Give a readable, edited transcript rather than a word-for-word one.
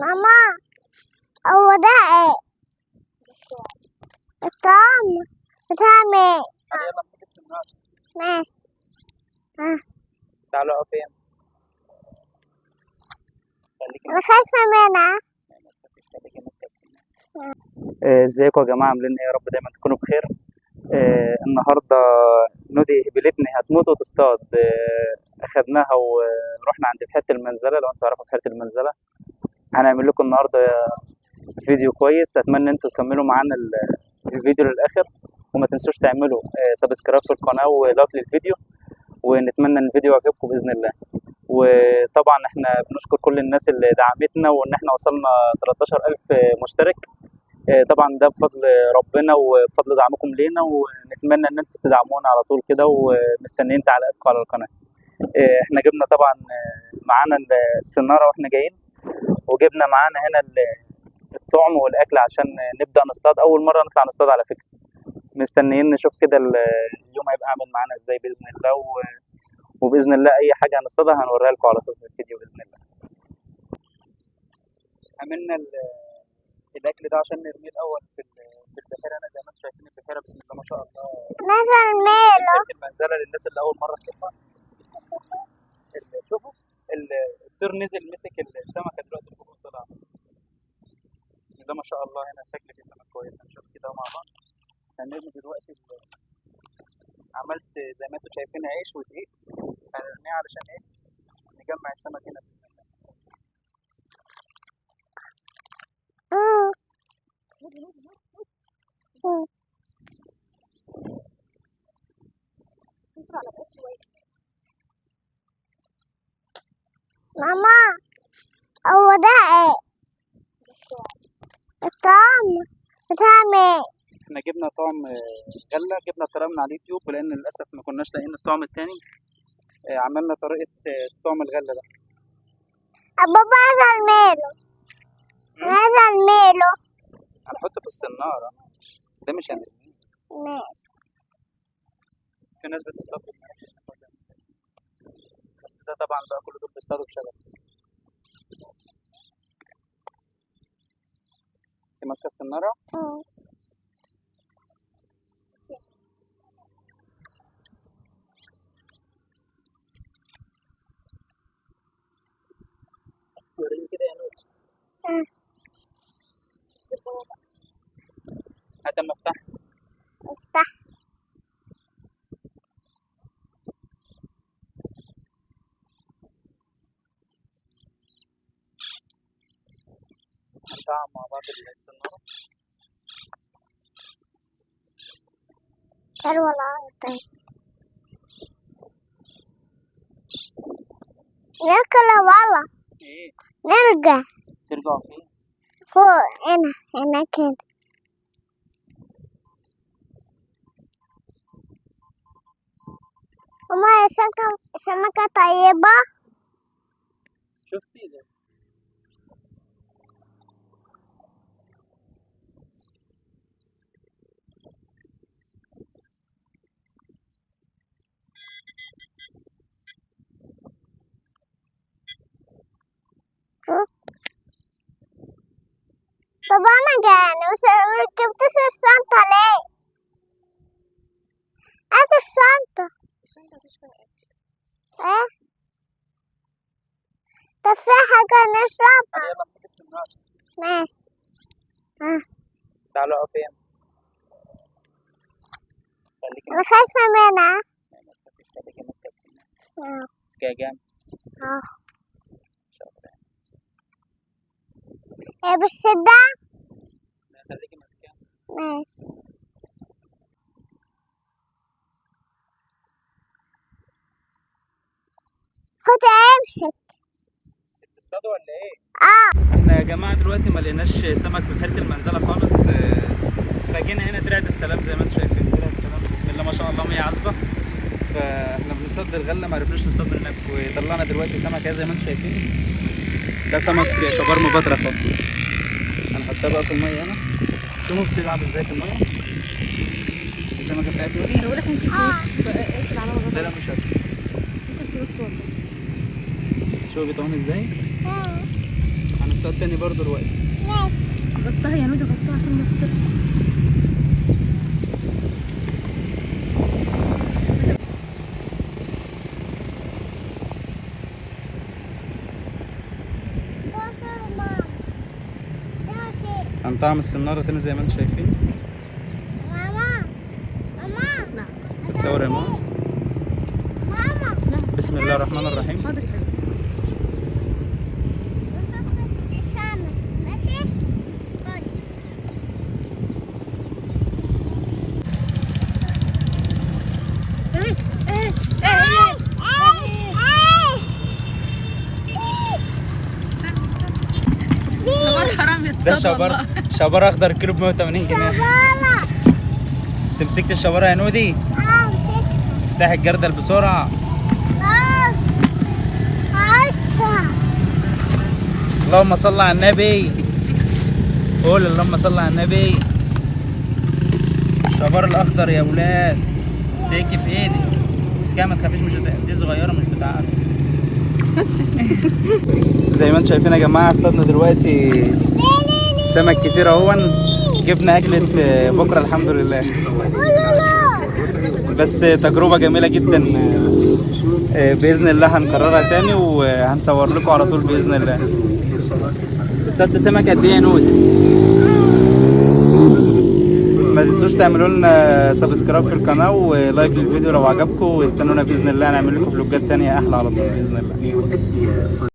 ماما، هو ده ايه؟ الطعم بتعمل ايه؟ يلا نمسك السنارة. ماشي. تعالوا اقف فين؟ خليكي انا خايفة منها. ماسكة السنارة. ازيكم يا جماعة، عاملين ايه؟ يا رب دايما تكونوا بخير. النهارده نودي هبلتني هتموت وتصطاد. اخدناها ورحنا عند بحيرة المنزلة. لو انتوا تعرفوا بحيرة المنزلة، هنعمل لكم النهارده فيديو كويس. اتمنى انتوا تكملوا معانا الفيديو للاخر، وما تنسوش تعملوا سبسكرايب في القناة ولايك للفيديو، ونتمنى ان الفيديو يعجبكم باذن الله. وطبعا احنا بنشكر كل الناس اللي دعمتنا، وان احنا وصلنا 13000 مشترك. طبعا ده بفضل ربنا وبفضل دعمكم لينا، ونتمنى ان انتم تدعمونا على طول كده، ومستنيين تعليقاتكم على القناه. احنا جبنا طبعا معانا السناره واحنا جايين، وجبنا معانا هنا الطعم والاكل عشان نبدا نصطاد. اول مره نطلع نصطاد على فكره. مستنيين نشوف كده اليوم هيبقى عامل معانا ازاي باذن الله، وباذن الله اي حاجه هنصطادها هنوريها لكم على طول في الفيديو باذن الله. عملنا الاكل ده عشان نرميه الاول في البحيره. انا زي ما انتم شايفين البحيره بسم الله ما شاء الله، نزل ميله. بحيره المنزله للناس اللي اول مره تشوفها. شوفوا الطير نزل مسك السمكه دلوقتي فوق طلع. بسم الله ما شاء الله، هنا شكل في سمك كويس. هنشوف كده مع بعض. هنرمي دلوقتي عملت زي ما انتم شايفين عيش ودقيق، هنرميه علشان ايه؟ نجمع السمك هنا باذن الله. ماما، هو ده ايه؟ الطعم بتعمل ايه؟ احنا جبنا طعم غله، جبنا طريقه من على اليوتيوب، ولان للاسف ما كناش لاقيين الطعم التاني. عملنا طريقه طعم الغله ده. بابا نزل ميله. نزل ميله. هنحطه في السناره، ده مش هنسيبه. ماشي. في ناس بتصطاد ده طبعا بقى كل دول بيصطادوا بشبكه. انت ماسكه السناره؟ وريني كده يا نوتي. هات المفتاح. افتح. هنفعل مع بعض السناره. حلو والله. طيب نركل والله. ايه؟ نرجع ترجعوا فين؟ فوق هنا كده. ماما، سمكة طيبة. شفتي ده؟ طب أنا جعانة، مش ركبتش الشنطة ليه؟ هات الشنطة. ايه؟ طب في حاجة نشربها؟ يلا نمسك السناره. ماشي. تعالوا اقف فين؟ خليكي أنا خايفة منها. ماسكه السناره. ماسكها جامد. هي بالشدة؟ لا خليكي ماسكاها. ماشي. خد امسك. بتصطادوا ولا ايه؟ اه. احنا يا جماعه دلوقتي ما لقيناش سمك في بحيره المنزله خالص. فجينا هنا ترعه السلام زي ما انتم شايفين. ترعه السلام بسم الله ما شاء الله مياه عذبه. فاحنا بنصطاد الغله، ما عرفناش نصطاد من هناك، وطلعنا دلوقتي سمك زي ما انتم شايفين. ده سمك شبار مبطرخ اهو. هنحطها بقى في الميه هنا. شوفوا بتلعب ازاي في الميه. السمكه بتاعتي وريني. بقول لك ممكن تقفل على لا لا مش هسه. ممكن تنط والله. شوفوا بيطعموا ازاي. هنصطاد تاني برضه دلوقتي. ماشي. غطاها يا نودي، غطاها عشان ما تطيرش. بصل ماما. دوسي. هنطعم السنارة تاني زي ما انتم شايفين. ماما. ماما. نعم. بتصور يا ماما. ماما. نعم. بسم الله الرحمن الرحيم. حاضر يا حبيبتي. السمك. ماشي. خد. ايه ايه صباح حرام ده يتصاب شبر والله. شبر اخضر كيلو ب 180 جنيه. شبالة. انت مسكت الشبارة يا نودي؟ مسكت. افتح الجردل بسرعة. بس. هسه. اللهم صل على النبي. قول اللهم صل على النبي. الشبار الاخضر يا ولاد سيكي في ايدي. مسكها ما تخافيش، دي صغيرة مش بتاعتك. زي ما انتم شايفين يا جماعة اصطادنا دلوقتي سمك كتير اهون. جبنا اكلة بكرة الحمد لله. بس تجربة جميلة جدا. بإذن الله هنكررها تاني وهنصور لكم على طول بإذن الله. اصطادت سمك قد ايه يا نود؟ ما تنسوش تعملوا لنا سبسكرايب في القناة ولايك للفيديو لو عجبكم، واستنونا بإذن الله هنعمل لكم فلوجات تانية أحلى على طول بإذن الله.